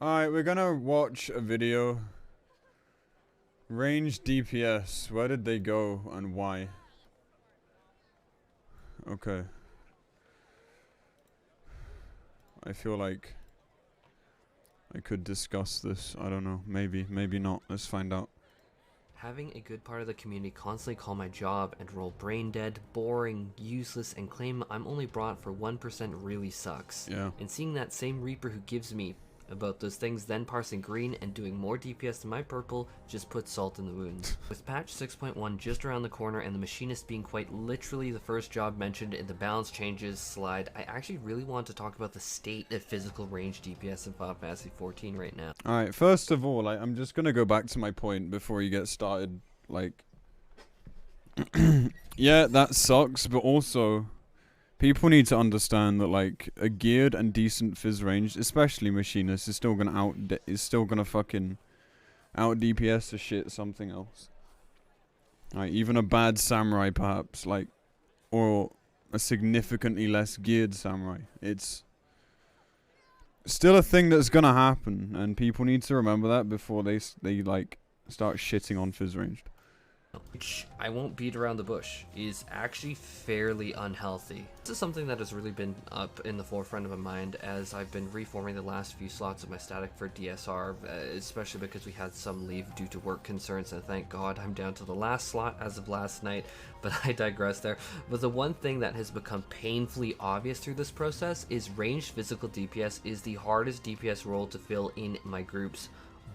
Alright, we're gonna watch a video. Range DPS. Where did they go and why? Okay. I feel like I could discuss this. I don't know. Maybe. Maybe not. Let's find out. Having a good part of the community constantly call my job and roll brain dead, boring, useless, and claim I'm only brought for 1% really sucks. Yeah. And seeing that same Reaper who gives me about those things then parsing green and doing more DPS than my purple just puts salt in the wound. With patch 6.1 just around the corner and the machinist being quite literally the first job mentioned in the balance changes slide, I actually really want to talk about the state of physical range DPS in FFXIV right now. Alright, first of all, I'm just gonna go back to my point before you get started. Like, yeah, that sucks, but also people need to understand that, like, a geared and decent fizz range, especially machinist, is still gonna fucking out DPS the shit something else. Like, even a bad samurai, perhaps, like, or a significantly less geared samurai. It's still a thing that's gonna happen, and people need to remember that before they like start shitting on fizz ranged. Which, I won't beat around the bush, is actually fairly unhealthy. This is something that has really been up in the forefront of my mind as I've been reforming the last few slots of my static for DSR, especially because we had some leave due to work concerns, and thank God I'm down to the last slot as of last night, but I digress there. But the one thing that has become painfully obvious through this process is ranged physical DPS is the hardest DPS role to fill in my groups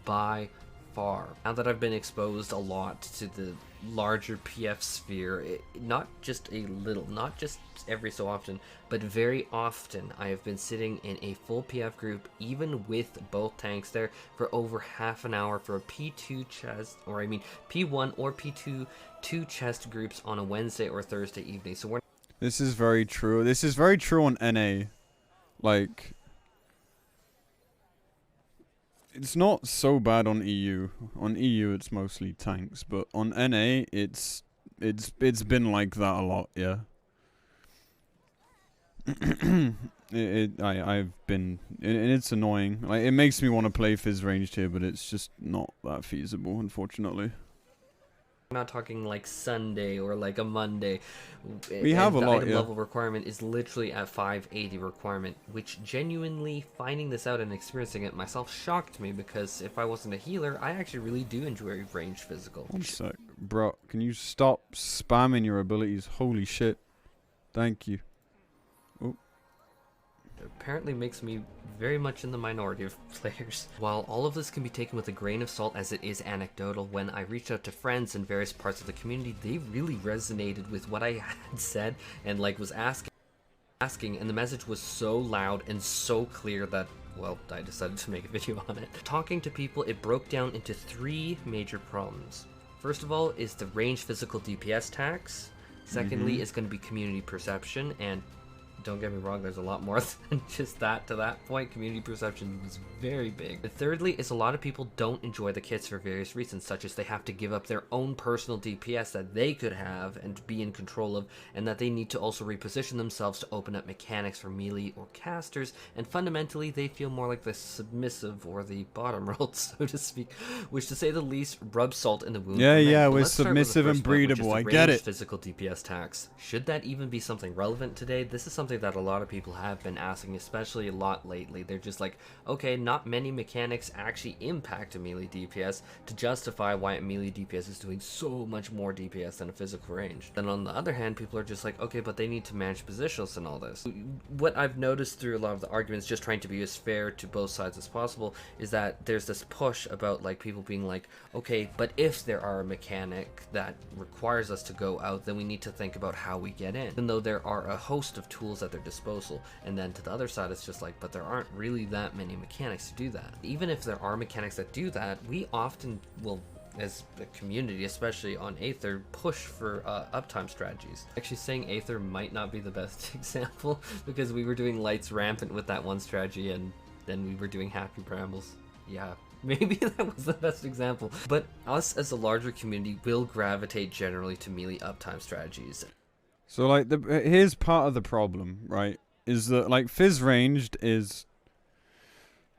by far. Now that I've been exposed a lot to the larger PF sphere, not just a little, not just every so often, but very often I have been sitting in a full PF group, even with both tanks there, for over half an hour for a P2 chest, or I mean P1 or P2 two chest groups on a Wednesday or Thursday evening. So This is very true. This is very true on NA. Like, it's not so bad on EU. On EU, it's mostly tanks, but on NA, it's been like that a lot. Yeah. I've been, and it's annoying. Like, it makes me want to play fizz ranged here, but it's just not that feasible, unfortunately. I'm not talking like Sunday or like a Monday. We have a lot, item yeah. level requirement is literally at 580 requirement, which genuinely finding this out and experiencing it myself shocked me, because if I wasn't a healer, I actually really do enjoy ranged physical. One sec. Bro, can you stop spamming your abilities? Holy shit. Thank you. Oh. Apparently makes me very much in the minority of players. While all of this can be taken with a grain of salt as it is anecdotal, when I reached out to friends in various parts of the community, they really resonated with what I had said and like was asking, and the message was so loud and so clear that, well, I decided to make a video on it. Talking to people, it broke down into three major problems. First of all is the range physical DPS tax. Secondly is going to be community perception, and don't get me wrong, there's a lot more than just that to that point. Community perception was very big. And thirdly is a lot of people don't enjoy the kits for various reasons, such as they have to give up their own personal DPS that they could have and be in control of, and that they need to also reposition themselves to open up mechanics for melee or casters, and fundamentally they feel more like the submissive or the bottom rolled, so to speak, which to say the least rubs salt in the wound. Yeah, we're submissive and breedable, I get it. Physical DPS tax. Should that even be something relevant today? This is something that a lot of people have been asking, especially a lot lately. They're just like, okay, not many mechanics actually impact a melee DPS to justify why a melee DPS is doing so much more DPS than a physical range. Then on the other hand, people are just like, okay, but they need to manage positionals and all this. What I've noticed through a lot of the arguments, just trying to be as fair to both sides as possible, is that there's this push about like people being like, okay, but if there are a mechanic that requires us to go out, then we need to think about how we get in, even though there are a host of tools at their disposal. And then to the other side, it's just like, but there aren't really that many mechanics to do that. Even if there are mechanics that do that, we often will, as a community, especially on Aether, push for uptime strategies. Actually, saying Aether might not be the best example, because we were doing lights rampant with that one strategy, and then we were doing happy brambles. Yeah, maybe that was the best example. But us as a larger community will gravitate generally to melee uptime strategies. So, like, here's part of the problem, right? Is that, like, fizz ranged is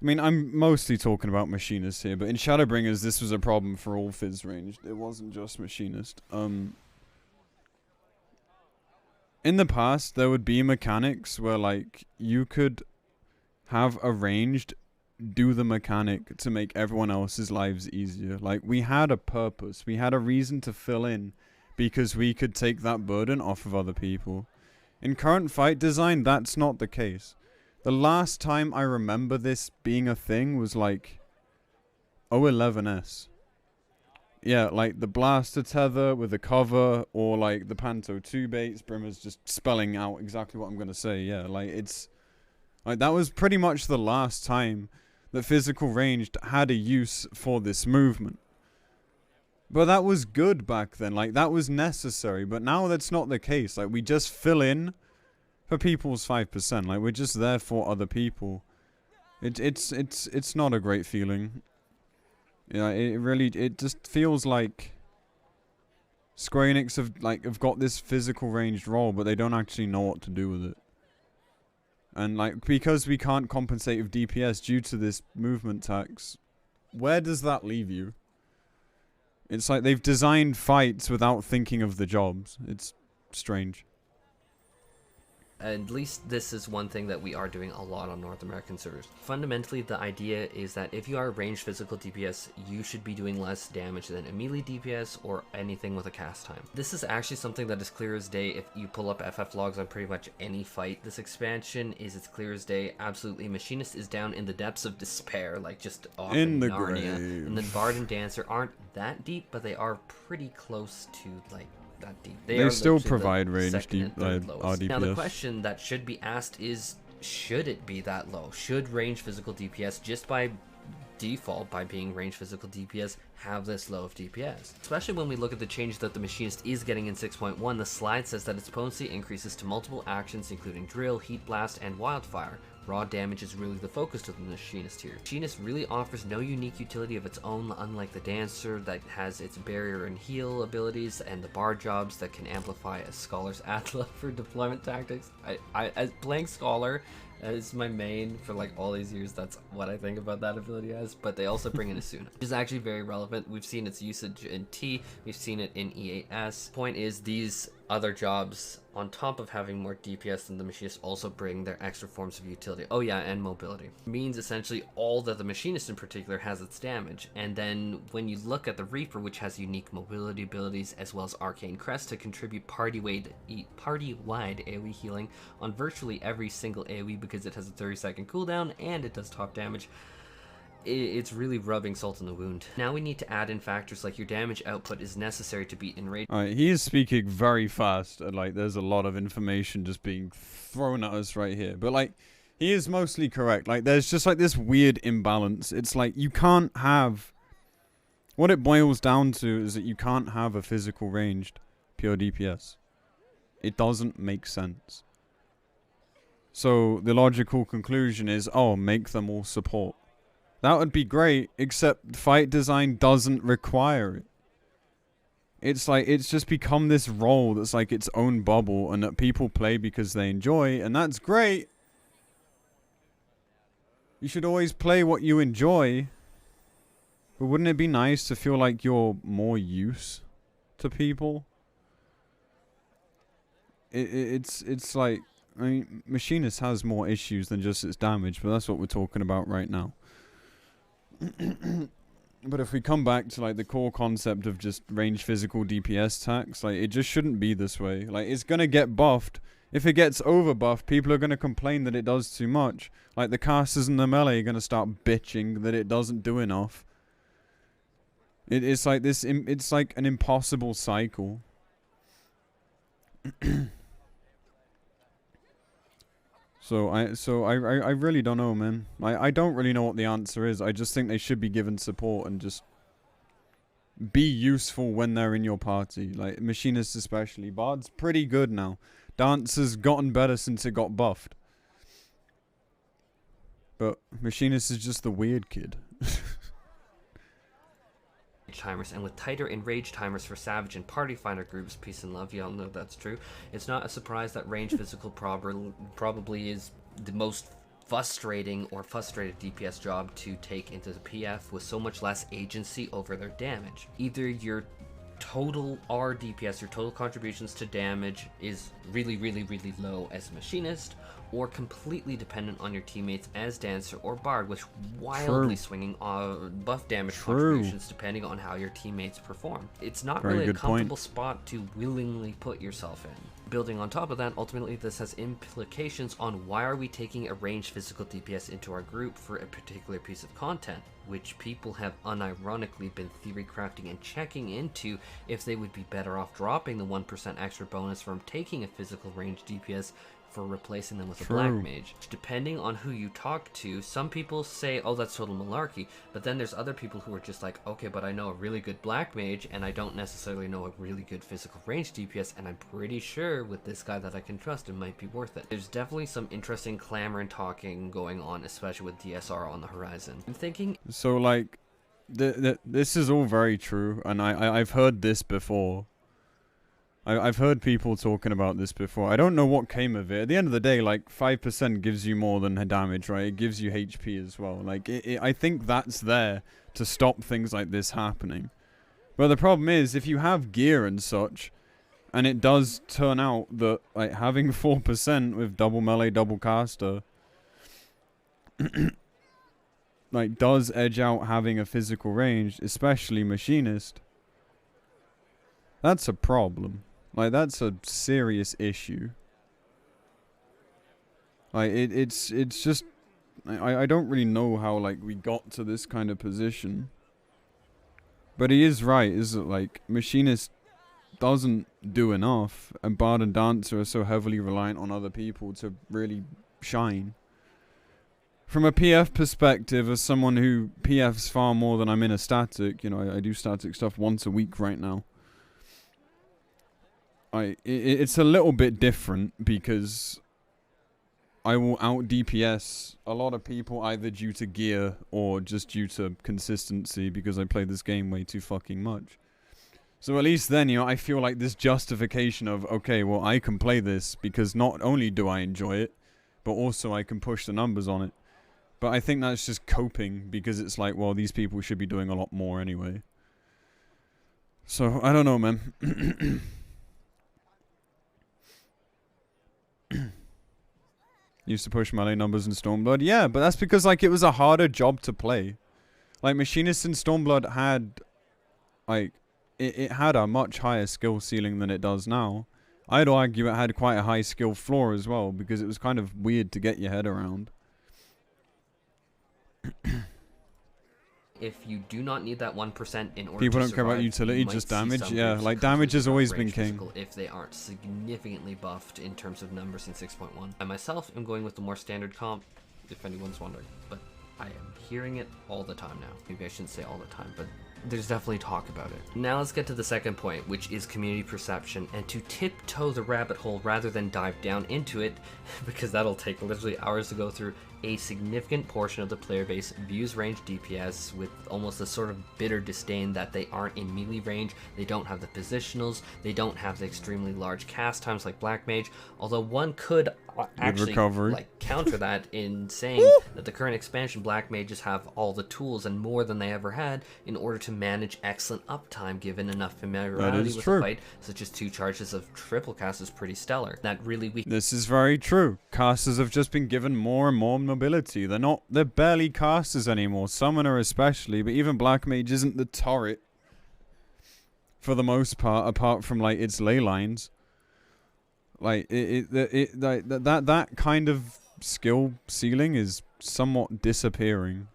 I mean, I'm mostly talking about Machinist here, but in Shadowbringers, this was a problem for all Fizz ranged. It wasn't just Machinist. In the past, there would be mechanics where, like, you could have a ranged do the mechanic to make everyone else's lives easier. Like, we had a purpose. We had a reason to fill in because we could take that burden off of other people. In current fight design, that's not the case. The last time I remember this being a thing was, like, 011S. Yeah, like the blaster tether with the cover, or like the Panto 2 baits. Brimmer's just spelling out exactly what I'm gonna say. Yeah, like it's like that was pretty much the last time that physical ranged had a use for this movement. But that was good back then. Like that was necessary. But now that's not the case. Like we just fill in for people's 5%. Like we're just there for other people. It's not a great feeling. Yeah, it just feels like Square Enix have got this physical ranged role, but they don't actually know what to do with it. And like because we can't compensate with DPS due to this movement tax, where does that leave you? It's like they've designed fights without thinking of the jobs. It's strange. At least this is one thing that we are doing a lot on North American servers. Fundamentally, the idea is that if you are a ranged physical DPS, you should be doing less damage than a melee DPS or anything with a cast time. This is actually something that is clear as day if you pull up FF logs on pretty much any fight. This expansion is as clear as day. Absolutely, Machinist is down in the depths of despair, like just off in the Narnia. Grave. And then Bard and Dancer aren't that deep, but they are pretty close to like that deep. They still provide range deep RDPS. Now the question that should be asked is, should it be that low? Should range physical DPS just by default, by being range physical DPS, have this low of DPS? Especially when we look at the change that the Machinist is getting in 6.1, the slide says that its potency increases to multiple actions including Drill, Heat Blast, and Wildfire. Raw damage is really the focus of the Machinist here. Machinist really offers no unique utility of its own, unlike the Dancer that has its barrier and heal abilities, and the Bard jobs that can amplify a Scholar's Atla for deployment tactics. I as playing Scholar is my main for like all these years. That's what I think about that ability as. But they also bring in Asuna, which is actually very relevant. We've seen its usage in T, we've seen it in E8S. Point is, these other jobs, on top of having more DPS than the Machinist, also bring their extra forms of utility. Oh yeah, and mobility. Means essentially all that the Machinist in particular has its damage. And then when you look at the Reaper, which has unique mobility abilities as well as Arcane Crest to contribute party-wide AoE healing on virtually every single AoE because it has a 30-second cooldown and it does top damage, it's really rubbing salt in the wound. Now we need to add in factors like your damage output is necessary to beat Enrage. Alright, he is speaking very fast, and like there's a lot of information just being thrown at us right here. But like, he is mostly correct. Like there's just like this weird imbalance. It's like you can't have... What it boils down to is that you can't have a physical ranged pure DPS. It doesn't make sense. So the logical conclusion is, oh, make them all support. That would be great, except fight design doesn't require it. It's like, it's just become this role that's like its own bubble and that people play because they enjoy, and that's great. You should always play what you enjoy. But wouldn't it be nice to feel like you're more use to people? It's like, I mean, Machinist has more issues than just its damage, but that's what we're talking about right now. But if we come back to like the core concept of just range physical DPS tax, like it just shouldn't be this way. Like it's gonna get buffed. If it gets over buffed, people are gonna complain that it does too much. Like the casters and the melee are gonna start bitching that it doesn't do enough. It's like this. It's like an impossible cycle. So I really don't know, man. I don't really know what the answer is. I just think they should be given support and just be useful when they're in your party. Like Machinists especially. Bard's pretty good now. Dancer's gotten better since it got buffed. But Machinist is just the weird kid. Timers, and with tighter enrage timers for Savage and Party Finder groups, peace and love, y'all know that's true. It's not a surprise that range physical probably is the most frustrating or frustrated DPS job to take into the PF with so much less agency over their damage. Either your total R DPS, your total contributions to damage is really low as a machinist, or completely dependent on your teammates as dancer or bard, with wildly swinging buff damage contributions depending on how your teammates perform. It's not really a comfortable spot to willingly put yourself in. Building on top of that, ultimately this has implications on why are we taking a ranged physical DPS into our group for a particular piece of content, which people have unironically been theory crafting and checking into if they would be better off dropping the 1% extra bonus from taking a physical ranged DPS for replacing them with a black mage. Depending on who you talk to, some people say, oh, that's total malarkey, but then there's other people who are just like, okay, but I know a really good black mage and I don't necessarily know a really good physical range DPS, and I'm pretty sure with this guy that I can trust, it might be worth it. There's definitely some interesting clamor and talking going on, especially with DSR on the horizon. I'm thinking, so like this is all very true, and I've heard this before. I've heard people talking about this before. I don't know what came of it. At the end of the day, like, 5% gives you more than damage, right? It gives you HP as well. Like, I think that's there to stop things like this happening. But the problem is, if you have gear and such, and it does turn out that, like, having 4% with double melee, double caster, like, does edge out having a physical range, especially machinist, that's a problem. Like, that's a serious issue. Like, it's just... I don't really know how, like, we got to this kind of position. But he is right, is that, like, machinist doesn't do enough, and bard and dancer are so heavily reliant on other people to really shine. From a PF perspective, as someone who PFs far more than I'm in a static, you know, I do static stuff once a week right now. It's a little bit different because I will out DPS a lot of people either due to gear or just due to consistency because I play this game way too fucking much. So at least then, you know, I feel like this justification of, okay, well, I can play this because not only do I enjoy it, but also I can push the numbers on it. But I think that's just coping because it's like, well, these people should be doing a lot more anyway. So, I don't know, man. Used to push melee numbers in Stormblood. Yeah, but that's because, like, it was a harder job to play. Like, Machinist in Stormblood had, like, it had a much higher skill ceiling than it does now. I'd argue it had quite a high skill floor as well, because it was kind of weird to get your head around. if you do not need that 1% in order People to don't care about utility, just damage. Yeah, like damage has always been king. If they aren't significantly buffed in terms of numbers in 6.1. I myself am going with the more standard comp, if anyone's wondering, but I am hearing it all the time now. Maybe I shouldn't say all the time, but there's definitely talk about it. Now let's get to the second point, which is community perception, and to tiptoe the rabbit hole rather than dive down into it, because that'll take literally hours to go through. A significant portion of the player base views ranged DPS with almost a sort of bitter disdain that they aren't in melee range, they don't have the positionals, they don't have the extremely large cast times like Black Mage, although one could actually like counter that in saying that the current expansion Black Mages have all the tools and more than they ever had in order to manage excellent uptime given enough familiarity with the fight, such as 2 charges of triple cast is pretty stellar. That really weak. This is very true. Casters have just been given more and more mobility. They're barely casters anymore, Summoner especially, but even Black Mage isn't the turret for the most part, apart from like its ley lines. Like that kind of skill ceiling is somewhat disappearing,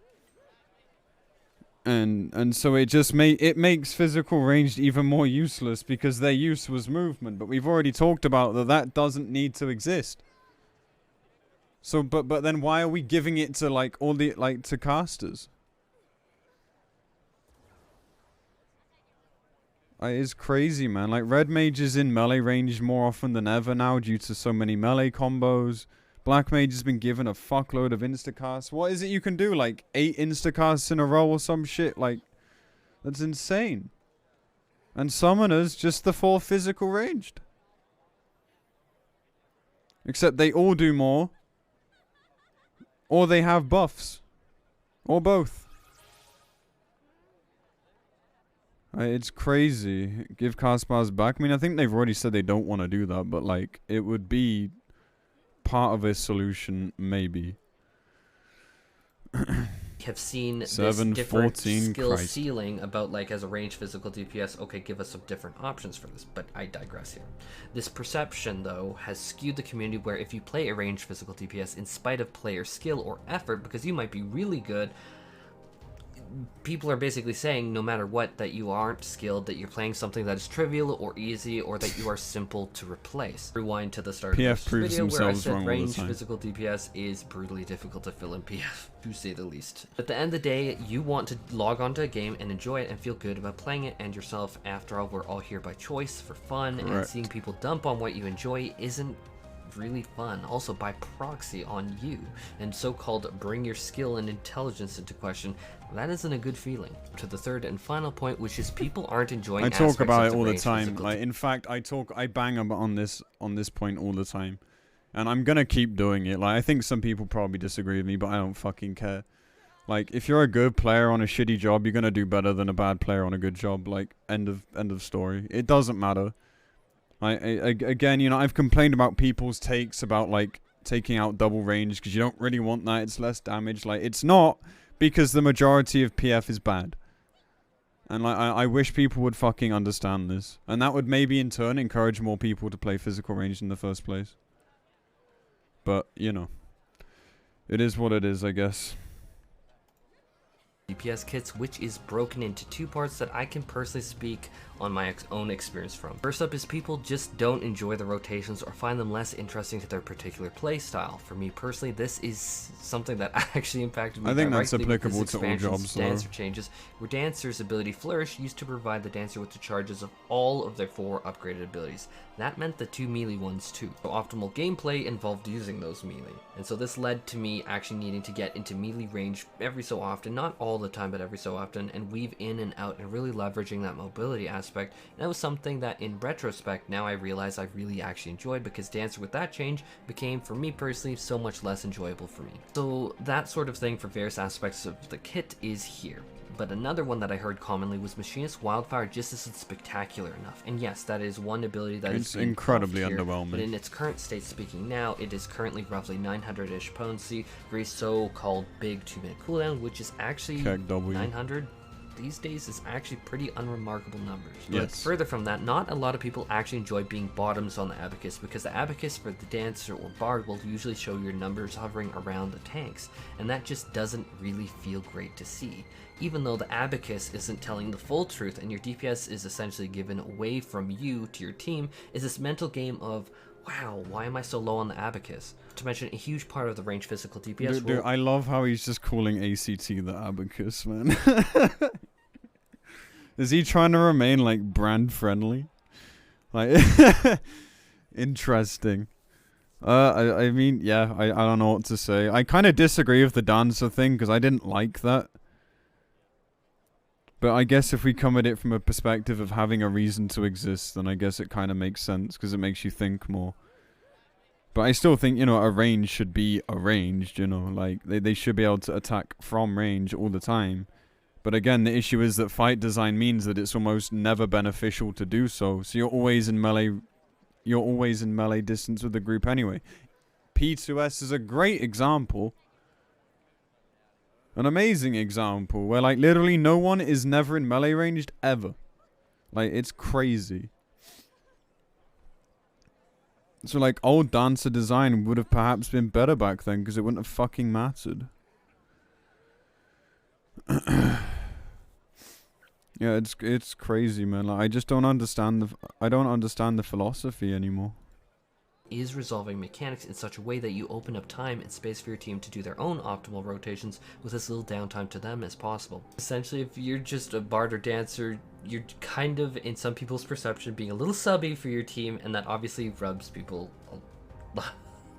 and so it makes physical ranged even more useless because their use was movement. But we've already talked about that doesn't need to exist. So, but then why are we giving it to like all the to casters? It is crazy, man. Like, red mage is in melee range more often than ever now due to so many melee combos. Black mage has been given a fuckload of instacasts. What is it you can do? Like, 8 instacasts in a row or some shit? Like, that's insane. And summoners, just the 4 physical ranged. Except they all do more. Or they have buffs. Or both. It's crazy. Give cast bars back. I mean, I think they've already said they don't want to do that, but like, it would be part of a solution, maybe. Have seen this 7, different 14, skill Christ. ceiling about, like, as a range physical DPS, okay, give us some different options for this, but I digress here. This perception, though, has skewed the community where if you play a range physical DPS in spite of player skill or effort, because you might be really good, people are basically saying, no matter what, that you aren't skilled, that you're playing something that is trivial or easy, or that you are simple to replace. Rewind to the start PF of this proves video where I themselves said wrong all the range time. physical DPS is brutally difficult to fill in PF, to say the least. At the end of the day, you want to log onto a game and enjoy it and feel good about playing it and yourself. After all, we're all here by choice, for fun, and Correct. seeing people dump on what you enjoy isn't really fun, also by proxy on you, and so-called bring your skill and intelligence into question. That isn't a good feeling. To the third and final point, which is people aren't enjoying I talk aspects about of it all the range time. physical Like, in fact, I bang on this point all the time, and I'm gonna keep doing it. Like, I think some people probably disagree with me, but I don't fucking care. Like, if you're a good player on a shitty job, you're gonna do better than a bad player on a good job. Like, end of story. It doesn't matter. Again, you know, I've complained about people's takes about, like, taking out double range because you don't really want that. It's less damage. Like, it's not, because the majority of PF is bad. And, like, I wish people would fucking understand this. And that would maybe, in turn, encourage more people to play physical range in the first place. But, you know, it is what it is, I guess. DPS kits, which is broken into two parts that I can personally speak on my own experience from. First up is people just don't enjoy the rotations or find them less interesting to their particular play style. For me personally, this is something that actually impacted me. I think that's directly with applicable this to all expansion's jobs, though. dancer changes, where Dancer's ability Flourish used to provide the dancer with the charges of all of their 4 upgraded abilities. That meant the 2 melee ones too. So optimal gameplay involved using those melee. And so this led to me actually needing to get into melee range every so often, not all the time, but every so often, and weave in and out and really leveraging that mobility aspect. And that was something that in retrospect now I realize I really actually enjoyed, because Dancer with that change became, for me personally, so much less enjoyable for me. So that sort of thing for various aspects of the kit is here. But another one that I heard commonly was Machinist Wildfire just isn't spectacular enough. And yes, that is one ability that is incredibly here, underwhelming. but in its current state speaking now, it is currently roughly 900-ish potency, very so-called big 2-minute cooldown, which is actually 900 these days is actually pretty unremarkable numbers. But Yes. further from that, not a lot of people actually enjoy being bottoms on the Abacus, because the Abacus for the Dancer or Bard will usually show your numbers hovering around the tanks, and that just doesn't really feel great to see. Even though the Abacus isn't telling the full truth and your DPS is essentially given away from you to your team, is this mental game of, wow, why am I so low on the Abacus? To mention, a huge part of the range physical DPS Dude, I love how he's just calling ACT the Abacus, man. Is he trying to remain, like, brand friendly? Like, interesting. I mean, yeah, I don't know what to say. I kind of disagree with the dancer thing, because I didn't like that. But I guess if we come at it from a perspective of having a reason to exist, then I guess it kind of makes sense, because it makes you think more. But I still think, you know, a range should be arranged, you know, like, they should be able to attack from range all the time. But again, the issue is that fight design means that it's almost never beneficial to do so. So you're always in melee distance with the group anyway. P2S is a great example. An amazing example where, like, literally no one is never in melee ranged ever. Like, it's crazy. So, like, old dancer design would have perhaps been better back then, because it wouldn't have fucking mattered. Yeah, it's crazy, man. Like, I just don't understand the philosophy anymore. Is resolving mechanics in such a way that you open up time and space for your team to do their own optimal rotations with as little downtime to them as possible. Essentially, if you're just a bard or dancer, you're kind of, in some people's perception, being a little subby for your team, and that obviously rubs people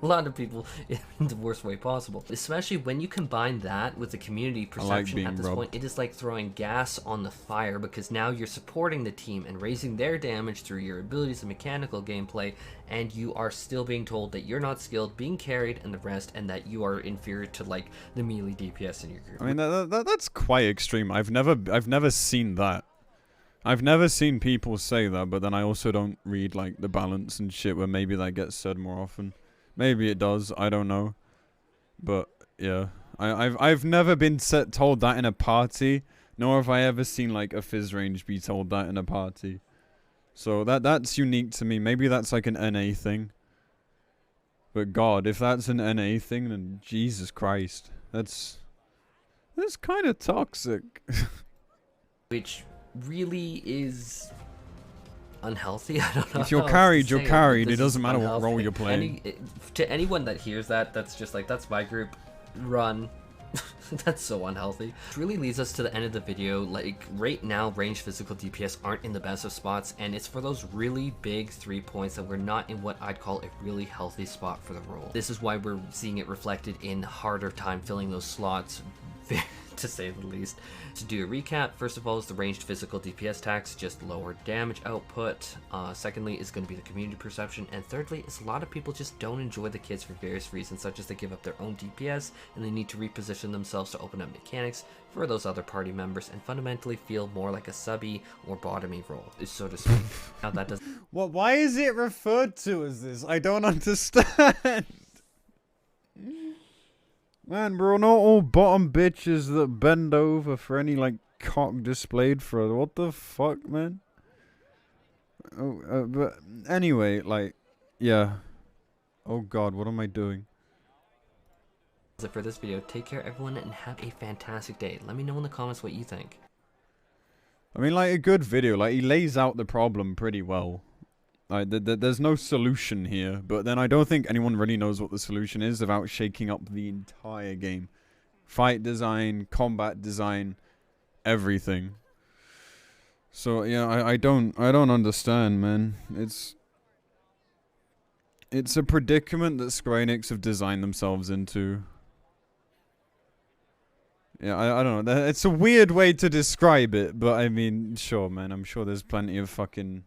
a lot of people in the worst way possible. Especially when you combine that with the community perception at this point, it is like throwing gas on the fire, because now you're supporting the team and raising their damage through your abilities and mechanical gameplay, and you are still being told that you're not skilled, being carried, and the rest, and that you are inferior to like the melee DPS in your group. I mean, that's quite extreme. I've never seen that. I've never seen people say that, but then I also don't read like the balance and shit where maybe that gets said more often. Maybe it does, I don't know. But yeah, I've never been told that in a party, nor have I ever seen like a fizz range be told that in a party. So that's unique to me. Maybe that's like an NA thing. But God, if that's an NA thing, then Jesus Christ, that's kind of toxic. Which really is unhealthy. I don't know. If you're carried, you're carried. It doesn't matter what role you're playing. To anyone that hears that, that's just like, that's my group. Run. That's so unhealthy. Which really leads us to the end of the video. Like, right now, ranged physical DPS aren't in the best of spots, and it's for those really big 3 points that we're not in what I'd call a really healthy spot for the role. This is why we're seeing it reflected in harder time filling those slots, to say the least. To do a recap, first of all is the ranged physical DPS tax, just lower damage output. Secondly is going to be the community perception, and thirdly is a lot of people just don't enjoy the kits for various reasons, such as they give up their own DPS and they need to reposition themselves to open up mechanics for those other party members and fundamentally feel more like a subby or bottomy role, so to speak. Now that does. Well, why is it referred to as this? I don't understand. Man, bro, not all bottom bitches that bend over for any, like, cock displayed for. What the fuck, man? Oh, but anyway, like, yeah. Oh God, what am I doing? That's it for this video. Take care, everyone, and have a fantastic day. Let me know in the comments what you think. I mean, like, a good video. Like, he lays out the problem pretty well. Like, there's no solution here, but then I don't think anyone really knows what the solution is without shaking up the entire game. Fight design, combat design, everything. So yeah, I don't understand, man. It's a predicament that Square Enix have designed themselves into. Yeah, I don't know. It's a weird way to describe it, but I mean, sure, man. I'm sure there's plenty of fucking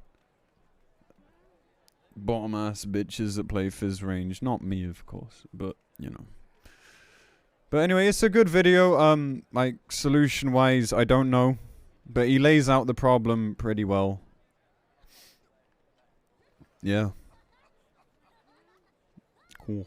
bottom ass bitches that play fizz range. Not me, of course, but you know. But anyway, it's a good video. Like, solution wise, I don't know, but he lays out the problem pretty well. Yeah. Cool.